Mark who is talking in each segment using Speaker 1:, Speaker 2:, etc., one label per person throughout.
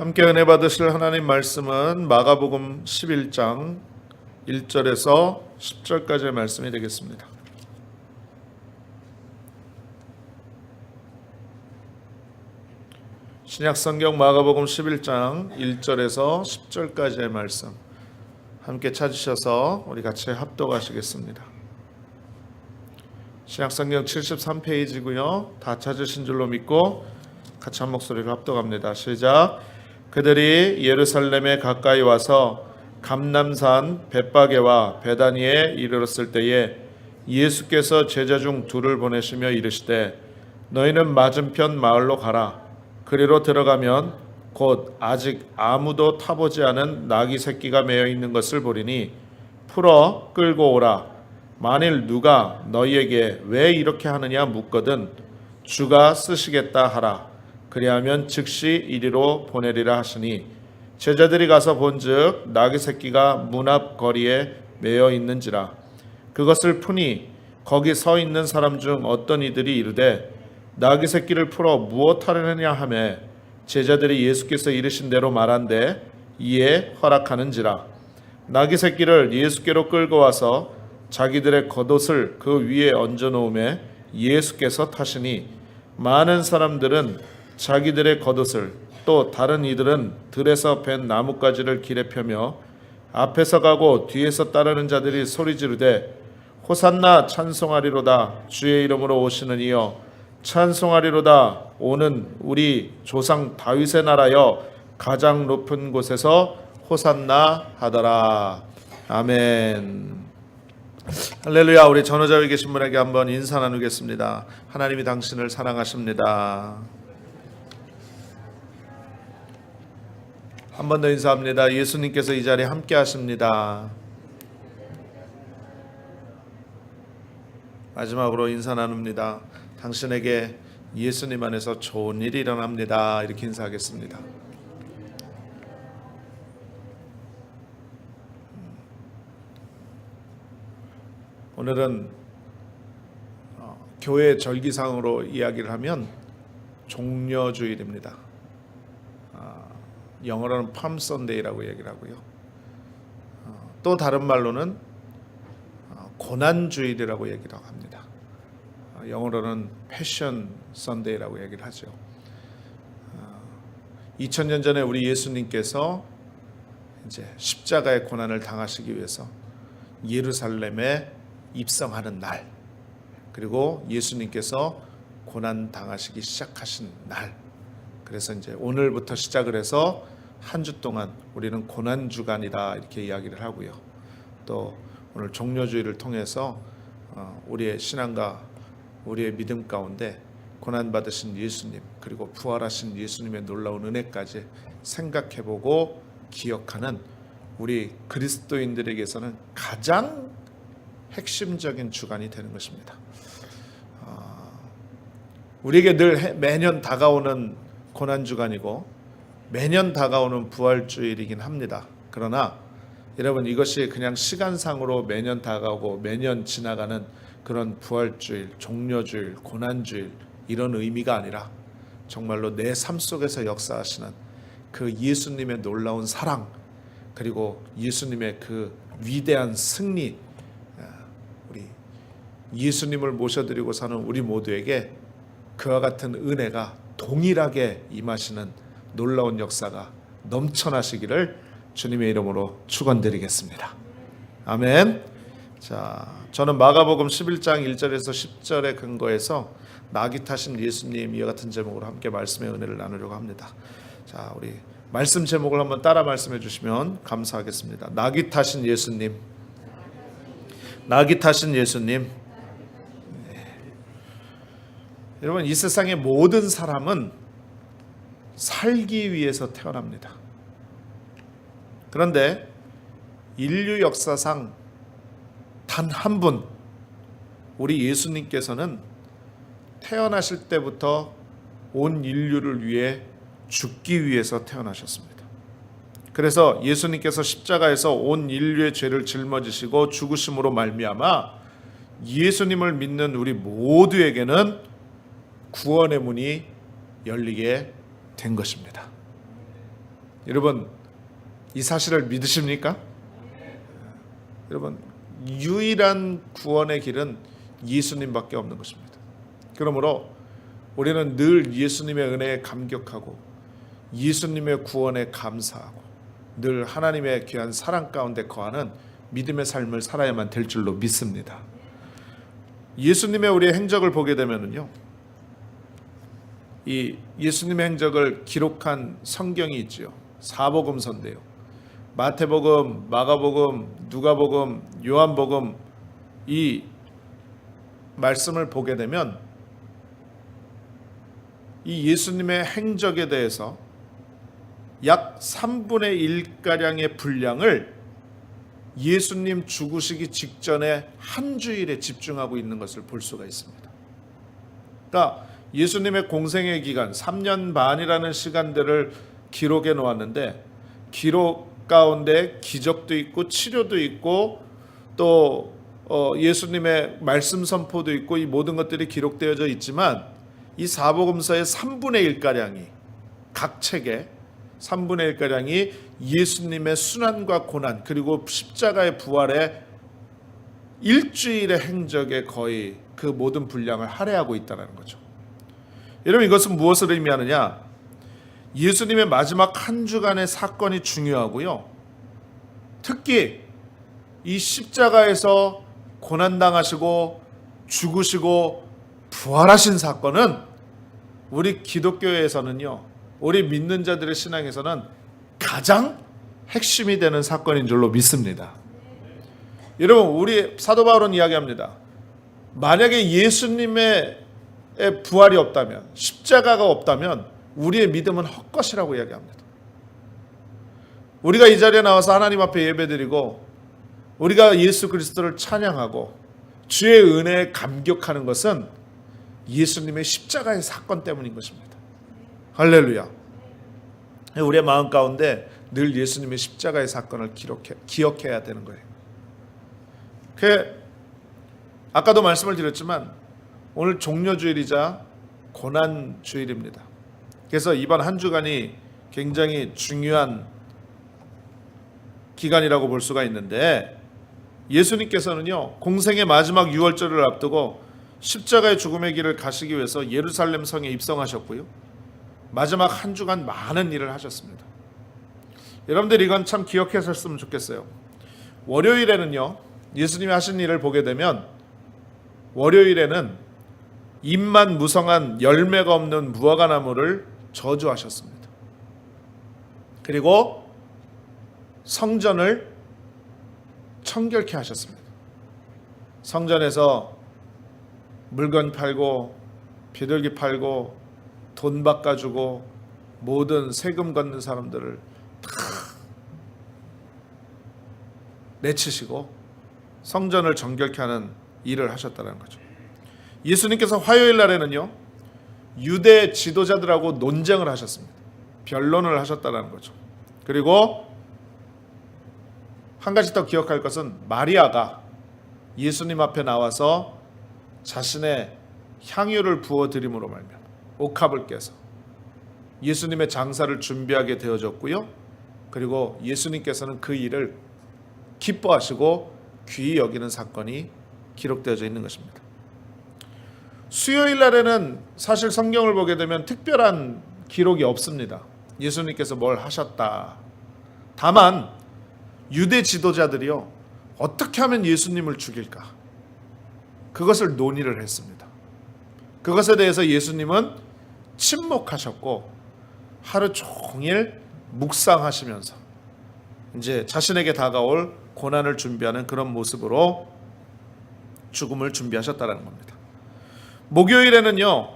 Speaker 1: 함께 은혜 받으실 하나님 말씀은 마가복음 11장 1절에서 10절까지의 말씀이 되겠습니다. 신약성경 마가복음 11장 1절에서 10절까지의 말씀 함께 찾으셔서 우리 같이 합독하시겠습니다. 신약성경 73페이지고요. 다 찾으신 줄로 믿고 같이 한 목소리로 합독합니다. 시작. 그들이 예루살렘에 가까이 와서 감람산 벳바게와 베다니에 이르렀을 때에 예수께서 제자 중 둘을 보내시며 이르시되 너희는 맞은편 마을로 가라. 그리로 들어가면 곧 아직 아무도 타보지 않은 나귀 새끼가 매여 있는 것을 보리니 풀어 끌고 오라. 만일 누가 너희에게 왜 이렇게 하느냐 묻거든 주가 쓰시겠다 하라. 그리하면 즉시 이리로 보내리라 하시니 제자들이 가서 본즉 나귀 새끼가 문 앞 거리에 매여 있는지라. 그것을 푸니 거기 서 있는 사람 중 어떤 이들이 이르되 나귀 새끼를 풀어 무엇하려느냐 하매 제자들이 예수께서 이르신 대로 말한대 이에 허락하는지라. 나귀 새끼를 예수께로 끌고 와서 자기들의 겉옷을 그 위에 얹어 놓음에 예수께서 타시니 많은 사람들은 자기들의 겉옷을 또 다른 이들은 들에서 벤 나뭇가지를 길에 펴며 앞에서 가고 뒤에서 따르는 자들이 소리 지르되 호산나 찬송하리로다. 주의 이름으로 오시는 이여 찬송하리로다. 오는 우리 조상 다윗의 나라여 가장 높은 곳에서 호산나 하더라. 아멘. 할렐루야. 우리 전후좌우에 계신 분에게 한번 인사 나누겠습니다. 하나님이 당신을 사랑하십니다. 한 번 더 인사합니다. 예수님께서 이 자리에 함께 하십니다. 마지막으로 인사 나눕니다. 당신에게 예수님 안에서 좋은 일이 일어납니다. 이렇게 인사하겠습니다. 오늘은 교회 절기상으로 이야기를 하면 종려주일입니다. 영어로는 팜 선데이라고 얘기를 하고요. 또 다른 말로는 고난주일이라고 얘기를 합니다. 영어로는 패션 선데이라고 얘기를 하죠. 2000년 전에 우리 예수님께서 이제 십자가의 고난을 당하시기 위해서 예루살렘에 입성하는 날, 그리고 예수님께서 고난 당하시기 시작하신 날, 그래서 이제 오늘부터 시작을 해서 한 주 동안 우리는 고난 주간이다 이렇게 이야기를 하고요. 또 오늘 종려주의를 통해서 우리의 신앙과 우리의 믿음 가운데 고난 받으신 예수님 그리고 부활하신 예수님의 놀라운 은혜까지 생각해보고 기억하는 우리 그리스도인들에게서는 가장 핵심적인 주간이 되는 것입니다. 우리에게 늘 매년 다가오는 고난주간이고 매년 다가오는 부활주일이긴 합니다. 그러나 여러분, 이것이 그냥 시간상으로 매년 다가오고 매년 지나가는 그런 부활주일, 종려주일, 고난주일 이런 의미가 아니라 정말로 내 삶 속에서 역사하시는 그 예수님의 놀라운 사랑, 그리고 예수님의 그 위대한 승리, 우리 예수님을 모셔드리고 사는 우리 모두에게 그와 같은 은혜가 동일하게 임하시는 놀라운 역사가 넘쳐나시기를 주님의 이름으로 축원드리겠습니다. 아멘. 자, 저는 마가복음 11장 1절에서 10절에 근거해서 나귀 타신 예수님 이와 같은 제목으로 함께 말씀의 은혜를 나누려고 합니다. 자, 우리 말씀 제목을 한번 따라 말씀해 주시면 감사하겠습니다. 나귀 타신 예수님. 나귀 타신 예수님. 여러분, 이 세상의 모든 사람은 살기 위해서 태어납니다. 그런데 인류 역사상 단 한 분, 우리 예수님께서는 태어나실 때부터 온 인류를 위해 죽기 위해서 태어나셨습니다. 그래서 예수님께서 십자가에서 온 인류의 죄를 짊어지시고 죽으심으로 말미암아 예수님을 믿는 우리 모두에게는 구원의 문이 열리게 된 것입니다. 여러분, 이 사실을 믿으십니까? 여러분, 유일한 구원의 길은 예수님밖에 없는 것입니다. 그러므로 우리는 늘 예수님의 은혜에 감격하고 예수님의 구원에 감사하고 늘 하나님의 귀한 사랑 가운데 거하는 믿음의 삶을 살아야만 될 줄로 믿습니다. 예수님의 우리의 행적을 보게 되면요, 이 예수님의 행적을 기록한 성경이 있지요. 사복음서인데요. 마태복음, 마가복음, 누가복음, 요한복음, 이 말씀을 보게 되면 이 예수님의 행적에 대해서 약 3분의 1가량의 분량을 예수님 죽으시기 직전에 한 주일에 집중하고 있는 것을 볼 수가 있습니다. 그러니까 예수님의 공생의 기간 3년 반이라는 시간들을 기록해 놓았는데, 기록 가운데 기적도 있고 치료도 있고 또 예수님의 말씀 선포도 있고, 이 모든 것들이 기록되어져 있지만 이 사복음서의 3분의 1가량이, 각 책에 3분의 1가량이 예수님의 순환과 고난 그리고 십자가의 부활의 일주일의 행적에 거의 그 모든 분량을 할애하고 있다는 거죠. 여러분, 이것은 무엇을 의미하느냐? 예수님의 마지막 한 주간의 사건이 중요하고요, 특히 이 십자가에서 고난당하시고 죽으시고 부활하신 사건은 우리 기독교에서는요, 우리 믿는 자들의 신앙에서는 가장 핵심이 되는 사건인 줄로 믿습니다. 여러분, 우리 사도 바울은 이야기합니다. 만약에 예수님의 부활이 없다면, 십자가가 없다면 우리의 믿음은 헛것이라고 이야기합니다. 우리가 이 자리에 나와서 하나님 앞에 예배드리고 우리가 예수 그리스도를 찬양하고 주의 은혜에 감격하는 것은 예수님의 십자가의 사건 때문인 것입니다. 할렐루야. 우리의 마음 가운데 늘 예수님의 십자가의 사건을 기억해야 되는 거예요. 아까도 말씀을 드렸지만 오늘 종려주일이자 고난주일입니다. 그래서 이번 한 주간이 굉장히 중요한 기간이라고 볼 수가 있는데, 예수님께서는요, 공생의 마지막 유월절을 앞두고 십자가의 죽음의 길을 가시기 위해서 예루살렘 성에 입성하셨고요, 마지막 한 주간 많은 일을 하셨습니다. 여러분들 이건 참 기억하셨으면 좋겠어요. 월요일에는요, 예수님이 하신 일을 보게 되면 월요일에는 잎만 무성한 열매가 없는 무화과 나무를 저주하셨습니다. 그리고 성전을 청결케 하셨습니다. 성전에서 물건 팔고 비둘기 팔고 돈 바꿔주고 모든 세금 걷는 사람들을 다 내치시고 성전을 정결케 하는 일을 하셨다는 거죠. 예수님께서 화요일 날에는요, 유대 지도자들하고 논쟁을 하셨습니다. 변론을 하셨다는 거죠. 그리고 한 가지 더 기억할 것은, 마리아가 예수님 앞에 나와서 자신의 향유를 부어드림으로 말미암아 옥합을 깨서 예수님의 장사를 준비하게 되어졌고요, 그리고 예수님께서는 그 일을 기뻐하시고 귀히 여기는 사건이 기록되어져 있는 것입니다. 수요일 날에는 사실 성경을 보게 되면 특별한 기록이 없습니다. 예수님께서 뭘 하셨다. 다만 유대 지도자들이요, 어떻게 하면 예수님을 죽일까, 그것을 논의를 했습니다. 그것에 대해서 예수님은 침묵하셨고 하루 종일 묵상하시면서 이제 자신에게 다가올 고난을 준비하는 그런 모습으로 죽음을 준비하셨다는 겁니다. 목요일에는요,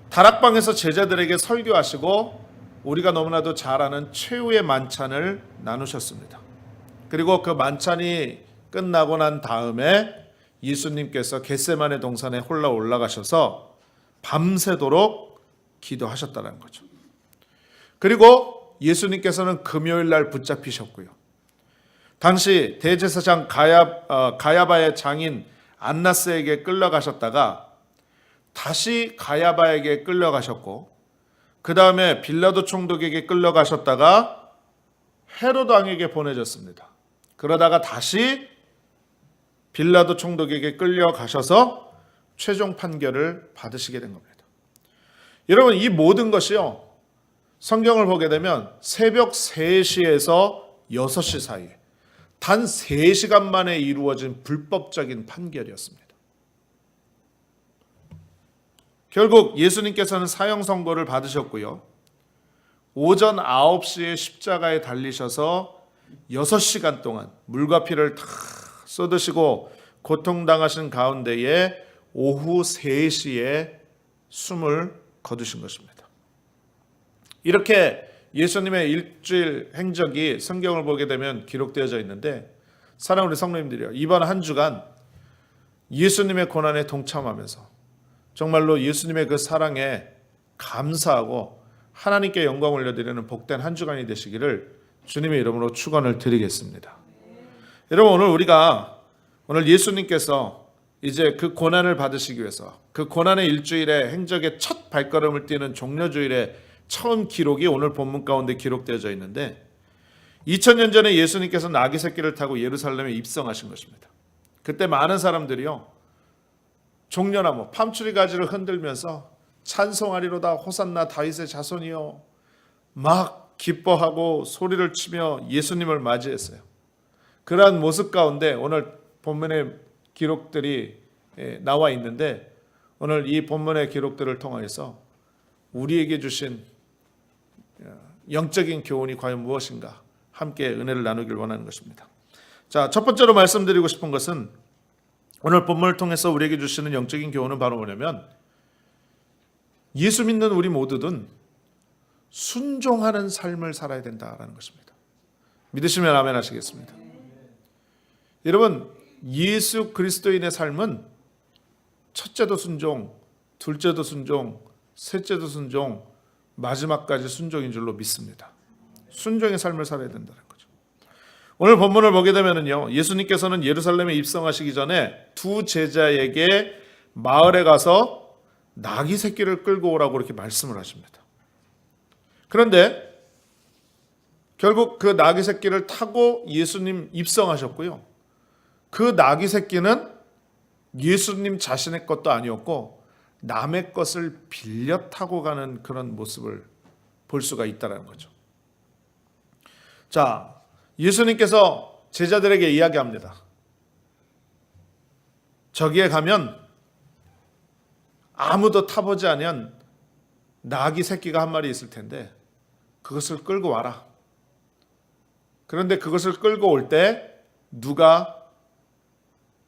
Speaker 1: 다락방에서 제자들에게 설교하시고 우리가 너무나도 잘 아는 최후의 만찬을 나누셨습니다. 그리고 그 만찬이 끝나고 난 다음에 예수님께서 겟세마네 동산에 홀라 올라가셔서 밤새도록 기도하셨다는 거죠. 그리고 예수님께서는 금요일 날 붙잡히셨고요, 당시 대제사장 가야바의 장인 안나스에게 끌려가셨다가 다시 가야바에게 끌려가셨고, 그 다음에 빌라도 총독에게 끌려가셨다가 헤로드 왕에게 보내졌습니다. 그러다가 다시 빌라도 총독에게 끌려가셔서 최종 판결을 받으시게 된 겁니다. 여러분, 이 모든 것이요, 성경을 보게 되면 새벽 3시에서 6시 사이에 단 3시간 만에 이루어진 불법적인 판결이었습니다. 결국 예수님께서는 사형 선고를 받으셨고요. 오전 9시에 십자가에 달리셔서 6시간 동안 물과 피를 다 쏟으시고 고통당하신 가운데에 오후 3시에 숨을 거두신 것입니다. 이렇게 예수님의 일주일 행적이 성경을 보게 되면 기록되어져 있는데, 사랑하는 우리 성도님들이요, 이번 한 주간 예수님의 고난에 동참하면서 정말로 예수님의 그 사랑에 감사하고 하나님께 영광 올려드리는 복된 한 주간이 되시기를 주님의 이름으로 축원을 드리겠습니다. 여러분, 오늘 예수님께서 이제 그 고난을 받으시기 위해서 그 고난의 일주일의 행적의 첫 발걸음을 띄는 종려주일의 처음 기록이 오늘 본문 가운데 기록되어져 있는데, 2000년 전에 예수님께서 나귀 새끼를 타고 예루살렘에 입성하신 것입니다. 그때 많은 사람들이요, 종려나무 팜추리 가지를 흔들면서 찬송하리로다 호산나 다윗의 자손이요 막 기뻐하고 소리를 치며 예수님을 맞이했어요. 그러한 모습 가운데 오늘 본문의 기록들이 나와 있는데, 오늘 이 본문의 기록들을 통해서 우리에게 주신 영적인 교훈이 과연 무엇인가 함께 은혜를 나누길 원하는 것입니다. 자, 첫 번째로 말씀드리고 싶은 것은, 오늘 본문을 통해서 우리에게 주시는 영적인 교훈은 바로 뭐냐면, 예수 믿는 우리 모두는 순종하는 삶을 살아야 된다라는 것입니다. 믿으시면 아멘 하시겠습니다. 여러분, 예수 그리스도인의 삶은 첫째도 순종, 둘째도 순종, 셋째도 순종, 마지막까지 순종인 줄로 믿습니다. 순종의 삶을 살아야 된다는 거죠. 오늘 본문을 보게 되면요, 예수님께서는 예루살렘에 입성하시기 전에 두 제자에게 마을에 가서 나귀 새끼를 끌고 오라고 이렇게 말씀을 하십니다. 그런데 결국 그 나귀 새끼를 타고 예수님 입성하셨고요. 그 나귀 새끼는 예수님 자신의 것도 아니었고 남의 것을 빌려 타고 가는 그런 모습을 볼 수가 있다는 거죠. 자, 예수님께서 제자들에게 이야기합니다. 저기에 가면 아무도 타보지 않은 나귀 새끼가 한 마리 있을 텐데 그것을 끌고 와라. 그런데 그것을 끌고 올 때 누가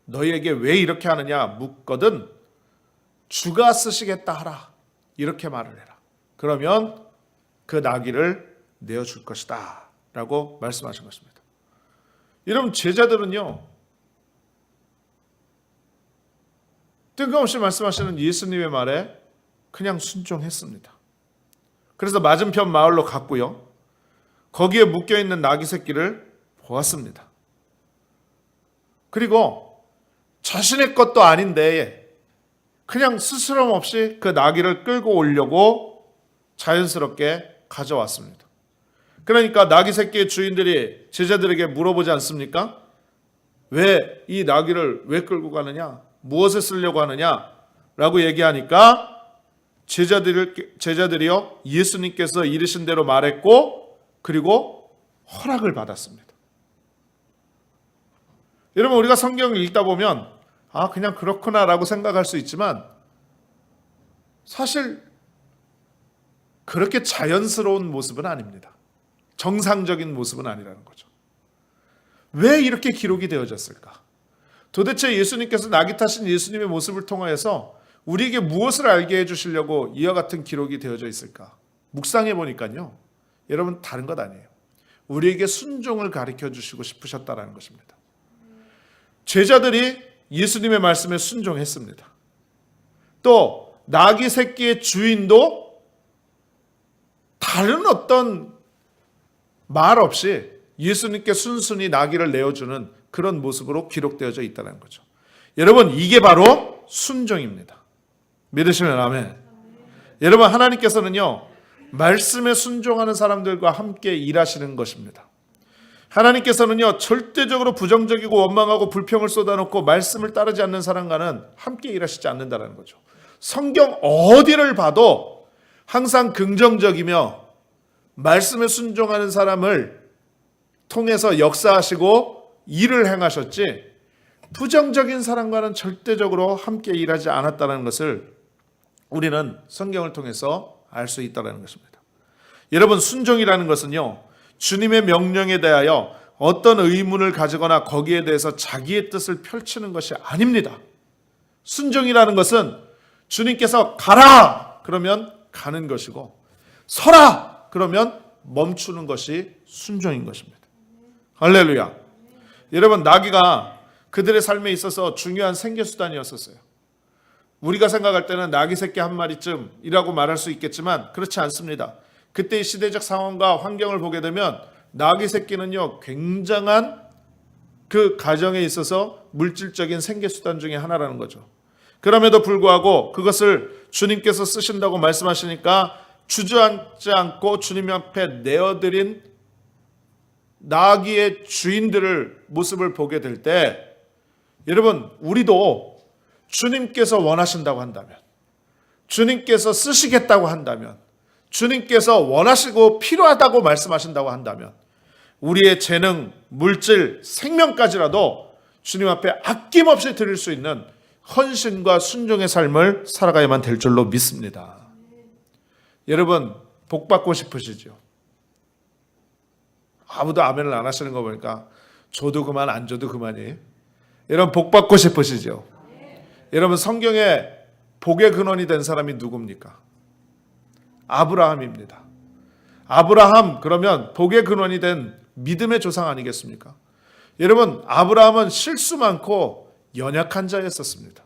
Speaker 1: 너희에게 왜 이렇게 하느냐 묻거든 주가 쓰시겠다 하라. 이렇게 말을 해라. 그러면 그 나귀를 내어줄 것이다 라고 말씀하신 것입니다. 여러분, 제자들은요, 뜬금없이 말씀하시는 예수님의 말에 그냥 순종했습니다. 그래서 맞은편 마을로 갔고요, 거기에 묶여있는 나귀 새끼를 보았습니다. 그리고 자신의 것도 아닌데 그냥 스스럼 없이 그 나귀를 끌고 오려고 자연스럽게 가져왔습니다. 그러니까 나귀 새끼의 주인들이 제자들에게 물어보지 않습니까? 왜 이 나귀를 왜 끌고 가느냐? 무엇에 쓰려고 하느냐? 라고 얘기하니까 제자들이요, 예수님께서 이르신 대로 말했고 그리고 허락을 받았습니다. 여러분, 우리가 성경을 읽다 보면 그냥 그렇구나 라고 생각할 수 있지만 사실 그렇게 자연스러운 모습은 아닙니다. 정상적인 모습은 아니라는 거죠. 왜 이렇게 기록이 되어졌을까? 도대체 예수님께서 나귀 타신 예수님의 모습을 통하여서 우리에게 무엇을 알게 해주시려고 이와 같은 기록이 되어져 있을까? 묵상해 보니까요, 여러분, 다른 것 아니에요. 우리에게 순종을 가르쳐 주시고 싶으셨다는 것입니다. 제자들이 예수님의 말씀에 순종했습니다. 또 나귀 새끼의 주인도 다른 어떤 말 없이 예수님께 순순히 나귀를 내어주는 그런 모습으로 기록되어져 있다는 거죠. 여러분, 이게 바로 순종입니다. 믿으시면 아멘. 여러분, 하나님께서는요, 말씀에 순종하는 사람들과 함께 일하시는 것입니다. 하나님께서는요, 절대적으로 부정적이고 원망하고 불평을 쏟아놓고 말씀을 따르지 않는 사람과는 함께 일하시지 않는다는 거죠. 성경 어디를 봐도 항상 긍정적이며 말씀에 순종하는 사람을 통해서 역사하시고 일을 행하셨지, 부정적인 사람과는 절대적으로 함께 일하지 않았다는 것을 우리는 성경을 통해서 알 수 있다는 것입니다. 여러분, 순종이라는 것은요, 주님의 명령에 대하여 어떤 의문을 가지거나 거기에 대해서 자기의 뜻을 펼치는 것이 아닙니다. 순종이라는 것은 주님께서 가라! 그러면 가는 것이고, 서라! 그러면 멈추는 것이 순종인 것입니다. 할렐루야. 여러분, 나귀가 그들의 삶에 있어서 중요한 생계수단이었었어요. 우리가 생각할 때는 나귀 새끼 한 마리쯤이라고 말할 수 있겠지만 그렇지 않습니다. 그때의 시대적 상황과 환경을 보게 되면 나귀 새끼는요, 굉장한 그 가정에 있어서 물질적인 생계수단 중에 하나라는 거죠. 그럼에도 불구하고 그것을 주님께서 쓰신다고 말씀하시니까 주저앉지 않고 주님 앞에 내어드린 나귀의 주인들을 모습을 보게 될 때, 여러분, 우리도 주님께서 원하신다고 한다면, 주님께서 쓰시겠다고 한다면, 주님께서 원하시고 필요하다고 말씀하신다고 한다면, 우리의 재능, 물질, 생명까지라도 주님 앞에 아낌없이 드릴 수 있는 헌신과 순종의 삶을 살아가야만 될 줄로 믿습니다. 여러분, 복 받고 싶으시죠? 아무도 아멘을 안 하시는 거 보니까 줘도 그만 안 줘도 그만이에요. 여러분, 복 받고 싶으시죠? 여러분, 성경에 복의 근원이 된 사람이 누굽니까? 아브라함입니다. 아브라함, 그러면 복의 근원이 된 믿음의 조상 아니겠습니까? 여러분, 아브라함은 실수 많고 연약한 자였었습니다.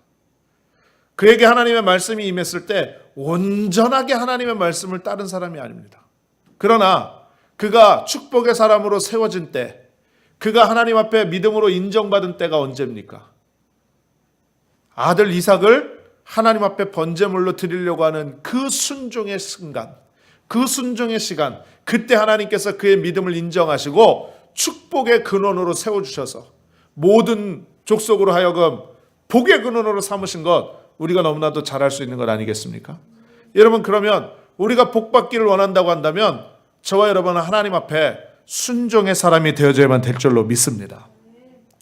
Speaker 1: 그에게 하나님의 말씀이 임했을 때 온전하게 하나님의 말씀을 따른 사람이 아닙니다. 그러나 그가 축복의 사람으로 세워진 때, 그가 하나님 앞에 믿음으로 인정받은 때가 언제입니까? 아들 이삭을 하나님 앞에 번제물로 드리려고 하는 그 순종의 순간, 그 순종의 시간, 그때 하나님께서 그의 믿음을 인정하시고 축복의 근원으로 세워주셔서 모든 족속으로 하여금 복의 근원으로 삼으신 것, 우리가 너무나도 잘 알 수 있는 것 아니겠습니까? 여러분, 그러면 우리가 복 받기를 원한다고 한다면 저와 여러분은 하나님 앞에 순종의 사람이 되어져야만 될 줄로 믿습니다.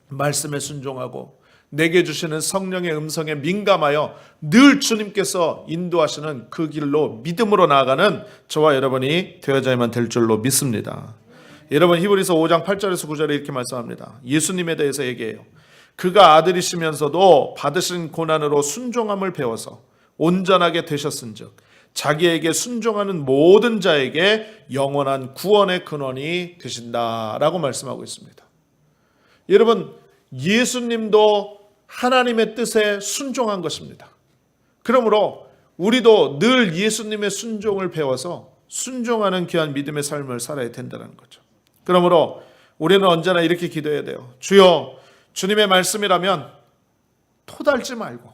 Speaker 1: 말씀에 순종하고 내게 주시는 성령의 음성에 민감하여 늘 주님께서 인도하시는 그 길로 믿음으로 나아가는 저와 여러분이 되어져야만 될 줄로 믿습니다. 여러분, 히브리서 5장 8절에서 9절에 이렇게 말씀합니다. 예수님에 대해서 얘기해요. 그가 아들이시면서도 받으신 고난으로 순종함을 배워서 온전하게 되셨은즉 자기에게 순종하는 모든 자에게 영원한 구원의 근원이 되신다라고 말씀하고 있습니다. 여러분, 예수님도 하나님의 뜻에 순종한 것입니다. 그러므로 우리도 늘 예수님의 순종을 배워서 순종하는 귀한 믿음의 삶을 살아야 된다는 거죠. 그러므로 우리는 언제나 이렇게 기도해야 돼요. 주여, 주님의 말씀이라면 토달지 말고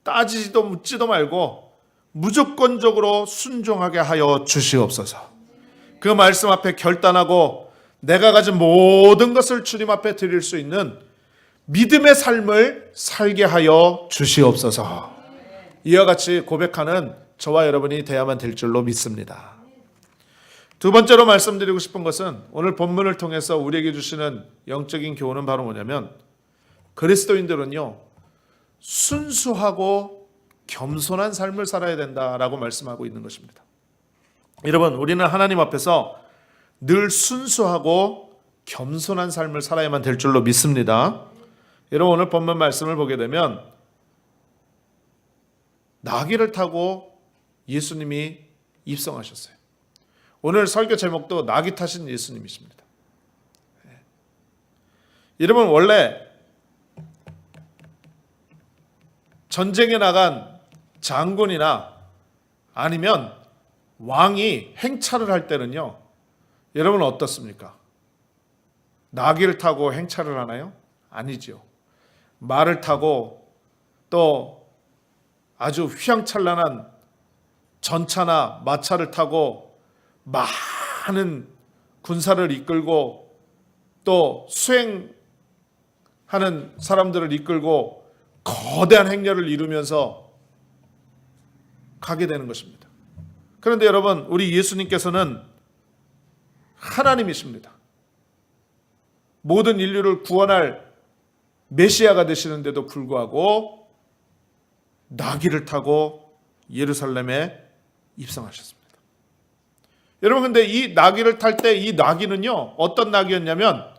Speaker 1: 따지지도 묻지도 말고 무조건적으로 순종하게 하여 주시옵소서. 그 말씀 앞에 결단하고 내가 가진 모든 것을 주님 앞에 드릴 수 있는 믿음의 삶을 살게 하여 주시옵소서. 이와 같이 고백하는 저와 여러분이 돼야만 될 줄로 믿습니다. 두 번째로 말씀드리고 싶은 것은 오늘 본문을 통해서 우리에게 주시는 영적인 교훈은 바로 뭐냐면, 그리스도인들은요, 순수하고 겸손한 삶을 살아야 된다라고 말씀하고 있는 것입니다. 여러분, 우리는 하나님 앞에서 늘 순수하고 겸손한 삶을 살아야만 될 줄로 믿습니다. 여러분, 오늘 본문 말씀을 보게 되면 나귀를 타고 예수님이 입성하셨어요. 오늘 설교 제목도 나귀 타신 예수님이십니다. 여러분, 원래 전쟁에 나간 장군이나 아니면 왕이 행차를 할 때는요, 여러분 어떻습니까? 나귀를 타고 행차를 하나요? 아니죠. 말을 타고 또 아주 휘황찬란한 전차나 마차를 타고 많은 군사를 이끌고 또 수행하는 사람들을 이끌고 거대한 행렬을 이루면서 가게 되는 것입니다. 그런데 여러분, 우리 예수님께서는 하나님이십니다. 모든 인류를 구원할 메시아가 되시는데도 불구하고 나귀를 타고 예루살렘에 입성하셨습니다. 여러분, 근데 이 나귀를 탈 때 이 나귀는요, 어떤 나귀였냐면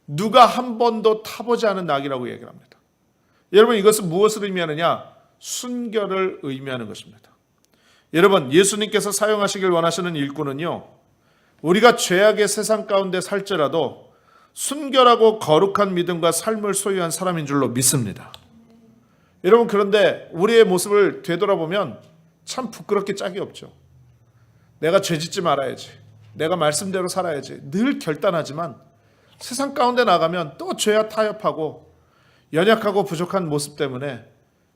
Speaker 1: 누가 한 번도 타보지 않은 나귀라고 얘기를 합니다. 여러분, 이것은 무엇을 의미하느냐? 순결을 의미하는 것입니다. 여러분, 예수님께서 사용하시길 원하시는 일꾼은요, 우리가 죄악의 세상 가운데 살지라도 순결하고 거룩한 믿음과 삶을 소유한 사람인 줄로 믿습니다. 여러분, 그런데 우리의 모습을 되돌아보면 참 부끄럽게 짝이 없죠. 내가 죄짓지 말아야지, 내가 말씀대로 살아야지 늘 결단하지만 세상 가운데 나가면 또 죄와 타협하고 연약하고 부족한 모습 때문에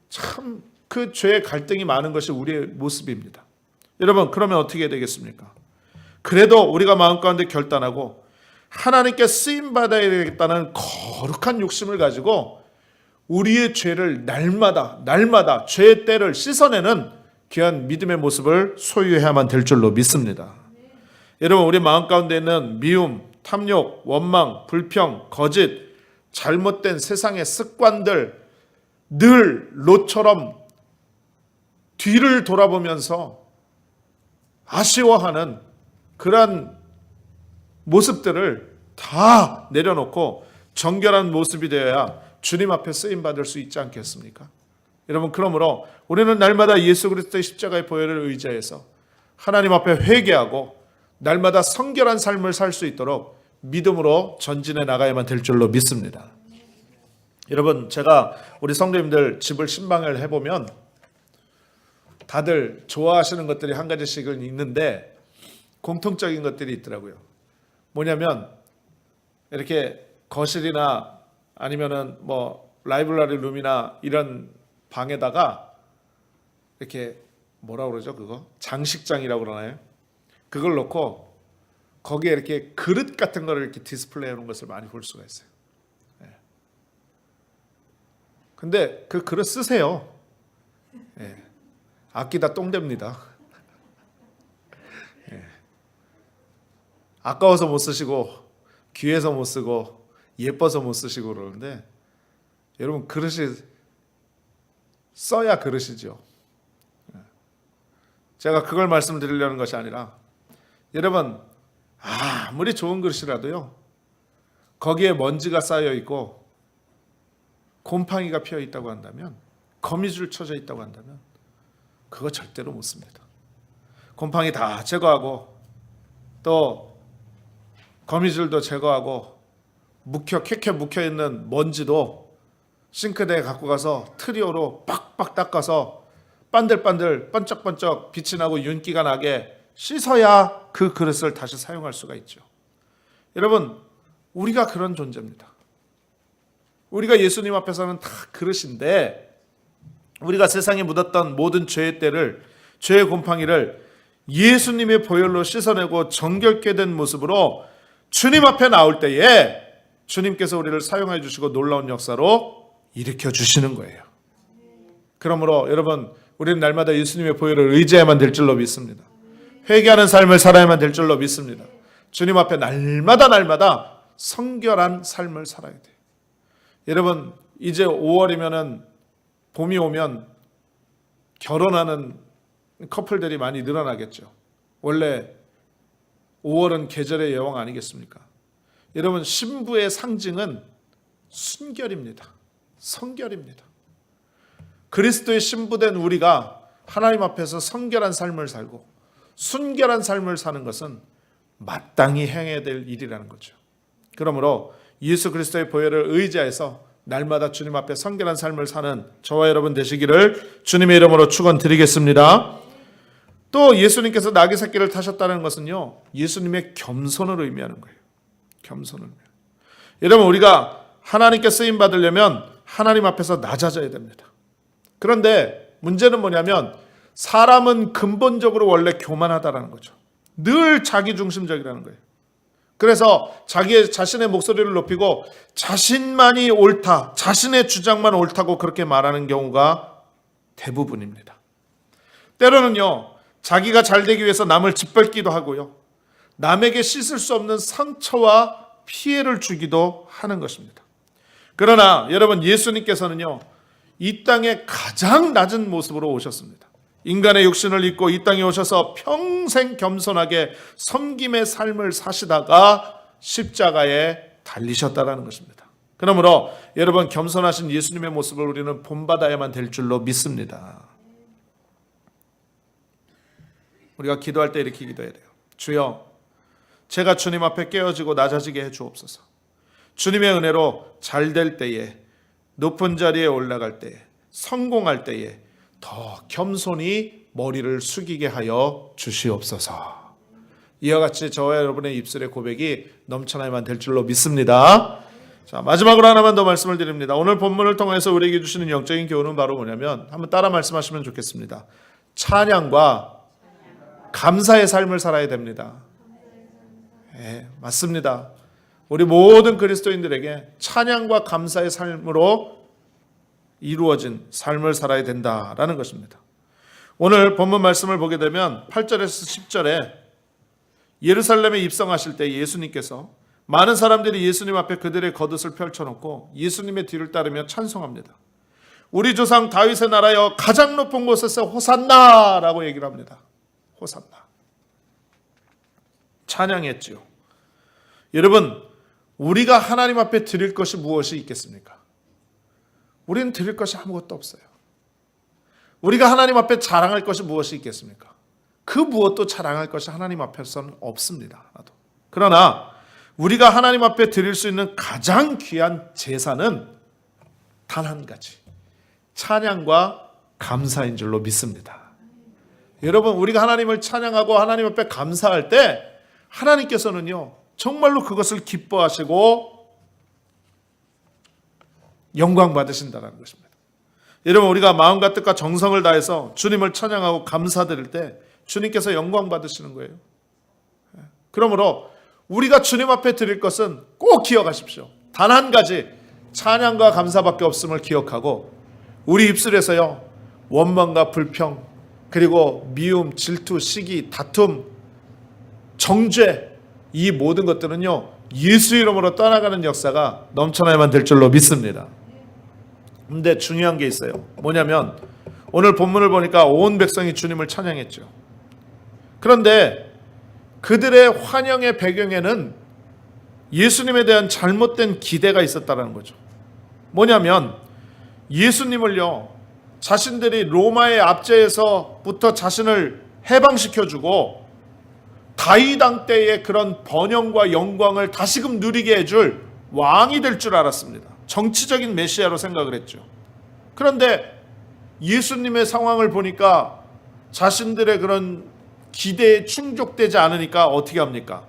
Speaker 1: 참 그 죄의 갈등이 많은 것이 우리의 모습입니다. 여러분, 그러면 어떻게 되겠습니까? 그래도 우리가 마음 가운데 결단하고 하나님께 쓰임받아야 되겠다는 거룩한 욕심을 가지고 우리의 죄를 날마다 죄의 때를 씻어내는 귀한 믿음의 모습을 소유해야만 될 줄로 믿습니다. 여러분, 우리 마음 가운데 있는 미움, 탐욕, 원망, 불평, 거짓, 잘못된 세상의 습관들, 늘 롯처럼 뒤를 돌아보면서 아쉬워하는 그러한 모습들을 다 내려놓고 정결한 모습이 되어야 주님 앞에 쓰임받을 수 있지 않겠습니까? 여러분, 그러므로 우리는 날마다 예수 그리스도의 십자가의 보혈을 의지해서 하나님 앞에 회개하고 날마다 성결한 삶을 살 수 있도록 믿음으로 전진해 나가야만 될 줄로 믿습니다. 여러분, 제가 우리 성도님들 집을 신방을 해보면 다들 좋아하시는 것들이 한 가지씩은 있는데 공통적인 것들이 있더라고요. 뭐냐면 이렇게 거실이나 아니면은 뭐 라이브러리 룸이나 이런 방에다가 이렇게 뭐라 그러죠? 그거 장식장이라고 그러나요? 그걸 놓고 거기에 이렇게 그릇 같은 거를 이렇게 디스플레이 하는 것을 많이 볼 수가 있어요. 근데 그 그릇 쓰세요. 아끼다 똥됩니다. 아까워서 못 쓰시고 귀해서 못 쓰고 예뻐서 못 쓰시고 그러는데 여러분, 그릇이 써야 그릇이죠. 제가 그걸 말씀드리려는 것이 아니라 여러분, 아무리 좋은 그릇이라도요, 거기에 먼지가 쌓여 있고 곰팡이가 피어 있다고 한다면, 거미줄 쳐져 있다고 한다면 그거 절대로 못 씁니다. 곰팡이 다 제거하고 또 거미줄도 제거하고 켜켜 묵혀 있는 먼지도 싱크대에 갖고 가서 트리오로 빡빡 닦아서 반들반들 번쩍번쩍 빛이 나고 윤기가 나게 씻어야 그 그릇을 다시 사용할 수가 있죠. 여러분, 우리가 그런 존재입니다. 우리가 예수님 앞에서는 다 그릇인데, 우리가 세상에 묻었던 모든 죄의 때를, 죄의 곰팡이를 예수님의 보혈로 씻어내고 정결케 된 모습으로 주님 앞에 나올 때에 주님께서 우리를 사용해 주시고 놀라운 역사로 일으켜 주시는 거예요. 그러므로 여러분, 우리는 날마다 예수님의 보혈을 의지해야만 될 줄로 믿습니다. 회개하는 삶을 살아야만 될 줄로 믿습니다. 주님 앞에 날마다 성결한 삶을 살아야 돼요. 여러분, 이제 5월이면은 봄이 오면 결혼하는 커플들이 많이 늘어나겠죠. 원래 5월은 계절의 여왕 아니겠습니까? 여러분, 신부의 상징은 순결입니다. 성결입니다. 그리스도의 신부된 우리가 하나님 앞에서 성결한 삶을 살고 순결한 삶을 사는 것은 마땅히 행해야 될 일이라는 거죠. 그러므로 예수 그리스도의 보혈을 의지해서 날마다 주님 앞에 성결한 삶을 사는 저와 여러분 되시기를 주님의 이름으로 축원드리겠습니다. 또 예수님께서 나귀 새끼를 타셨다는 것은요, 예수님의 겸손을 의미하는 거예요. 겸손을 의미해요. 여러분, 우리가 하나님께 쓰임 받으려면 하나님 앞에서 낮아져야 됩니다. 그런데 문제는 뭐냐면 사람은 근본적으로 원래 교만하다라는 거죠. 늘 자기중심적이라는 거예요. 그래서 자신의 목소리를 높이고 자신만이 옳다, 자신의 주장만 옳다고 그렇게 말하는 경우가 대부분입니다. 때로는요, 자기가 잘 되기 위해서 남을 짓밟기도 하고요, 남에게 씻을 수 없는 상처와 피해를 주기도 하는 것입니다. 그러나 여러분, 예수님께서는요, 이 땅에 가장 낮은 모습으로 오셨습니다. 인간의 육신을 입고 이 땅에 오셔서 평생 겸손하게 섬김의 삶을 사시다가 십자가에 달리셨다라는 것입니다. 그러므로 여러분, 겸손하신 예수님의 모습을 우리는 본받아야만 될 줄로 믿습니다. 우리가 기도할 때 이렇게 기도해야 돼요. 주여, 제가 주님 앞에 깨어지고 낮아지게 해 주옵소서. 주님의 은혜로 잘 될 때에, 높은 자리에 올라갈 때에, 성공할 때에 더 겸손히 머리를 숙이게 하여 주시옵소서. 이와 같이 저와 여러분의 입술의 고백이 넘쳐나야만 될 줄로 믿습니다. 자, 마지막으로 하나만 더 말씀을 드립니다. 오늘 본문을 통해서 우리에게 주시는 영적인 교훈은 바로 뭐냐면, 한번 따라 말씀하시면 좋겠습니다. 찬양과 감사의 삶을 살아야 됩니다. 네, 맞습니다. 우리 모든 그리스도인들에게 찬양과 감사의 삶으로 이루어진 삶을 살아야 된다라는 것입니다. 오늘 본문 말씀을 보게 되면 8절에서 10절에 예루살렘에 입성하실 때 예수님께서 많은 사람들이 예수님 앞에 그들의 겉옷을 펼쳐놓고 예수님의 뒤를 따르며 찬송합니다. 우리 조상 다윗의 나라여 가장 높은 곳에서 호산나라고 얘기를 합니다. 호산나. 찬양했지요. 여러분, 우리가 하나님 앞에 드릴 것이 무엇이 있겠습니까? 우리는 드릴 것이 아무것도 없어요. 우리가 하나님 앞에 자랑할 것이 무엇이 있겠습니까? 그 무엇도 자랑할 것이 하나님 앞에서는 없습니다. 그러나 우리가 하나님 앞에 드릴 수 있는 가장 귀한 제사는 단 한 가지, 찬양과 감사인 줄로 믿습니다. 여러분, 우리가 하나님을 찬양하고 하나님 앞에 감사할 때 하나님께서는요, 정말로 그것을 기뻐하시고 영광 받으신다는 것입니다. 여러분, 우리가 마음과 뜻과 정성을 다해서 주님을 찬양하고 감사드릴 때 주님께서 영광 받으시는 거예요. 그러므로 우리가 주님 앞에 드릴 것은 꼭 기억하십시오. 단 한 가지, 찬양과 감사밖에 없음을 기억하고, 우리 입술에서요, 원망과 불평, 그리고 미움, 질투, 시기, 다툼, 정죄, 이 모든 것들은요, 예수 이름으로 떠나가는 역사가 넘쳐나야만 될 줄로 믿습니다. 근데 중요한 게 있어요. 뭐냐면 오늘 본문을 보니까 온 백성이 주님을 찬양했죠. 그런데 그들의 환영의 배경에는 예수님에 대한 잘못된 기대가 있었다는 거죠. 뭐냐면 예수님을요, 자신들이 로마의 압제에서부터 자신을 해방시켜주고 다윗 왕 때의 그런 번영과 영광을 다시금 누리게 해줄 왕이 될 줄 알았습니다. 정치적인 메시아로 생각을 했죠. 그런데 예수님의 상황을 보니까 자신들의 그런 기대에 충족되지 않으니까 어떻게 합니까?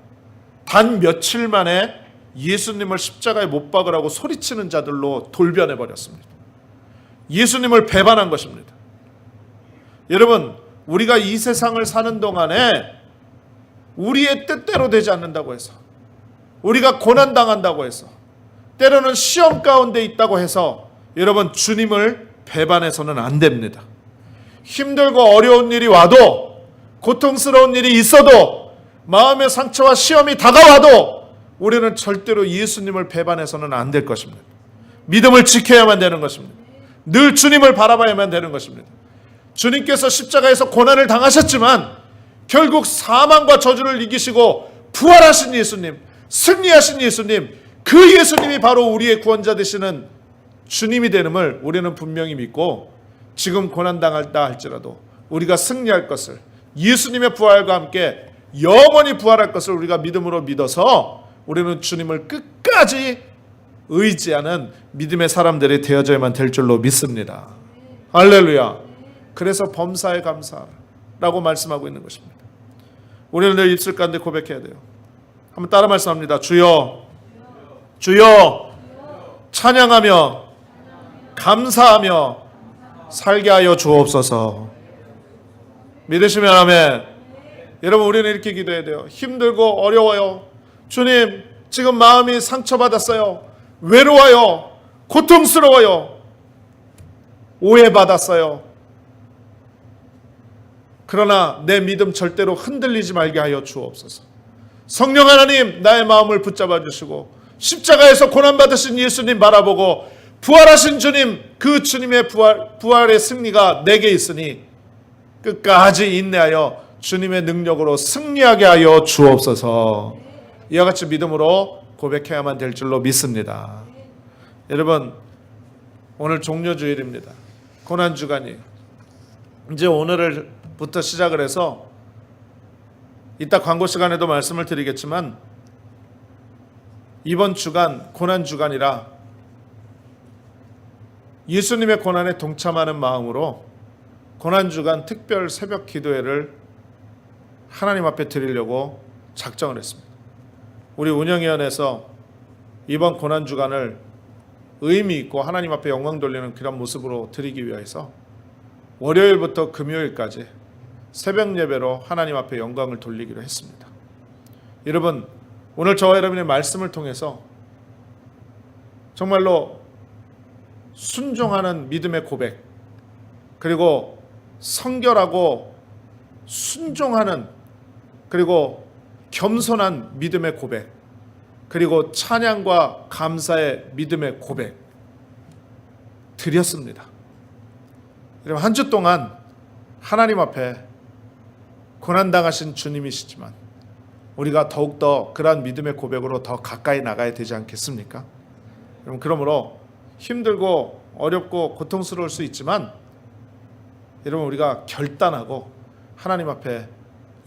Speaker 1: 단 며칠 만에 예수님을 십자가에 못 박으라고 소리치는 자들로 돌변해 버렸습니다. 예수님을 배반한 것입니다. 여러분, 우리가 이 세상을 사는 동안에 우리의 뜻대로 되지 않는다고 해서, 우리가 고난당한다고 해서, 때로는 시험 가운데 있다고 해서 여러분, 주님을 배반해서는 안 됩니다. 힘들고 어려운 일이 와도, 고통스러운 일이 있어도, 마음의 상처와 시험이 다가와도 우리는 절대로 예수님을 배반해서는 안 될 것입니다. 믿음을 지켜야만 되는 것입니다. 늘 주님을 바라봐야만 되는 것입니다. 주님께서 십자가에서 고난을 당하셨지만 결국 사망과 저주를 이기시고 부활하신 예수님, 승리하신 예수님, 그 예수님이 바로 우리의 구원자 되시는 주님이 되는을 우리는 분명히 믿고, 지금 고난당할다 할지라도 우리가 승리할 것을, 예수님의 부활과 함께 영원히 부활할 것을 우리가 믿음으로 믿어서 우리는 주님을 끝까지 의지하는 믿음의 사람들이 되어져야만 될 줄로 믿습니다. 할렐루야. 그래서 범사에 감사라고 말씀하고 있는 것입니다. 우리는 늘 입술 가운데 고백해야 돼요. 한번 따라 말씀합니다. 주여, 주여, 찬양하며 감사하며 살게 하여 주옵소서. 믿으시면 아멘. 여러분, 우리는 이렇게 기도해야 돼요. 힘들고 어려워요. 주님, 지금 마음이 상처받았어요. 외로워요. 고통스러워요. 오해받았어요. 그러나 내 믿음 절대로 흔들리지 말게 하여 주옵소서. 성령 하나님, 나의 마음을 붙잡아 주시고 십자가에서 고난받으신 예수님 바라보고 부활하신 주님, 그 주님의 부활의 승리가 내게 있으니 끝까지 인내하여 주님의 능력으로 승리하게 하여 주옵소서. 이와 같이 믿음으로 고백해야만 될 줄로 믿습니다. 여러분, 오늘 종료주일입니다. 고난주간이에요. 이제 오늘부터 시작을 해서 이따 광고 시간에도 말씀을 드리겠지만 이번 주간 고난주간이라 예수님의 고난에 동참하는 마음으로 고난주간 특별 새벽 기도회를 하나님 앞에 드리려고 작정을 했습니다. 우리 운영위원회에서 이번 고난주간을 의미 있고 하나님 앞에 영광 돌리는 그런 모습으로 드리기 위해서 월요일부터 금요일까지 새벽 예배로 하나님 앞에 영광을 돌리기로 했습니다. 여러분, 오늘 저와 여러분의 말씀을 통해서 정말로 순종하는 믿음의 고백, 그리고 성결하고 순종하는, 그리고 겸손한 믿음의 고백, 그리고 찬양과 감사의 믿음의 고백 드렸습니다. 여러분, 한 주 동안 하나님 앞에 고난당하신 주님이시지만 우리가 더욱더 그러한 믿음의 고백으로 더 가까이 나가야 되지 않겠습니까? 여러분, 그러므로 힘들고 어렵고 고통스러울 수 있지만 여러분, 우리가 결단하고 하나님 앞에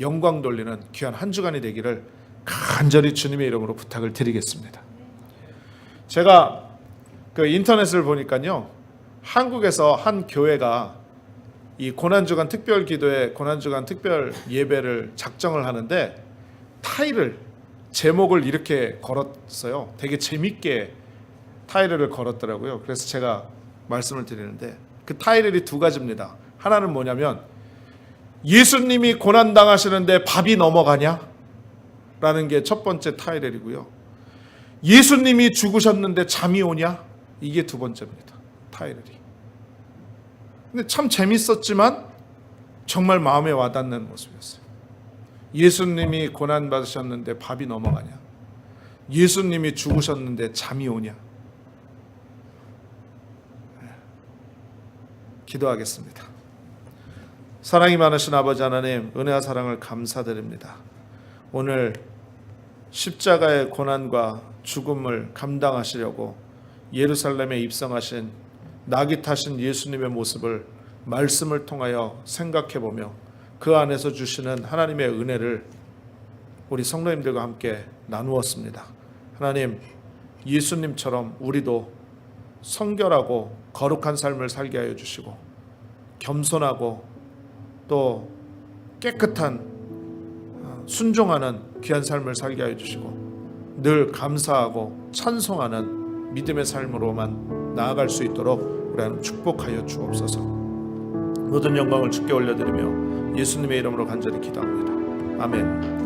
Speaker 1: 영광 돌리는 귀한 한 주간이 되기를 간절히 주님의 이름으로 부탁을 드리겠습니다. 제가 그 인터넷을 보니까요, 한국에서 한 교회가 이 고난주간 특별 기도회, 고난주간 특별 예배를 작정을 하는데 타이틀, 제목을 이렇게 걸었어요. 되게 재밌게 타이틀을 걸었더라고요. 그래서 제가 말씀을 드리는데 그 타이틀이 두 가지입니다. 하나는 뭐냐면 예수님이 고난당하시는데 밥이 넘어가냐? 라는 게 첫 번째 타이틀이고요. 예수님이 죽으셨는데 잠이 오냐? 이게 두 번째입니다. 타이틀이. 근데 참 재밌었지만 정말 마음에 와닿는 모습이었어요. 예수님이 고난받으셨는데 밥이 넘어가냐? 예수님이 죽으셨는데 잠이 오냐? 기도하겠습니다. 사랑이 많으신 아버지 하나님, 은혜와 사랑을 감사드립니다. 오늘 십자가의 고난과 죽음을 감당하시려고 예루살렘에 입성하신 낙이 타신 예수님의 모습을 말씀을 통하여 생각해보며 그 안에서 주시는 하나님의 은혜를 우리 성도님들과 함께 나누었습니다. 하나님, 예수님처럼 우리도 성결하고 거룩한 삶을 살게 하여 주시고 겸손하고 또 깨끗한 순종하는 귀한 삶을 살게 하여 주시고 늘 감사하고 찬송하는 믿음의 삶으로만 나아갈 수 있도록 우리 하나님 축복하여 주옵소서. 모든 영광을 주께 올려드리며 예수님의 이름으로 간절히 기도합니다. 아멘.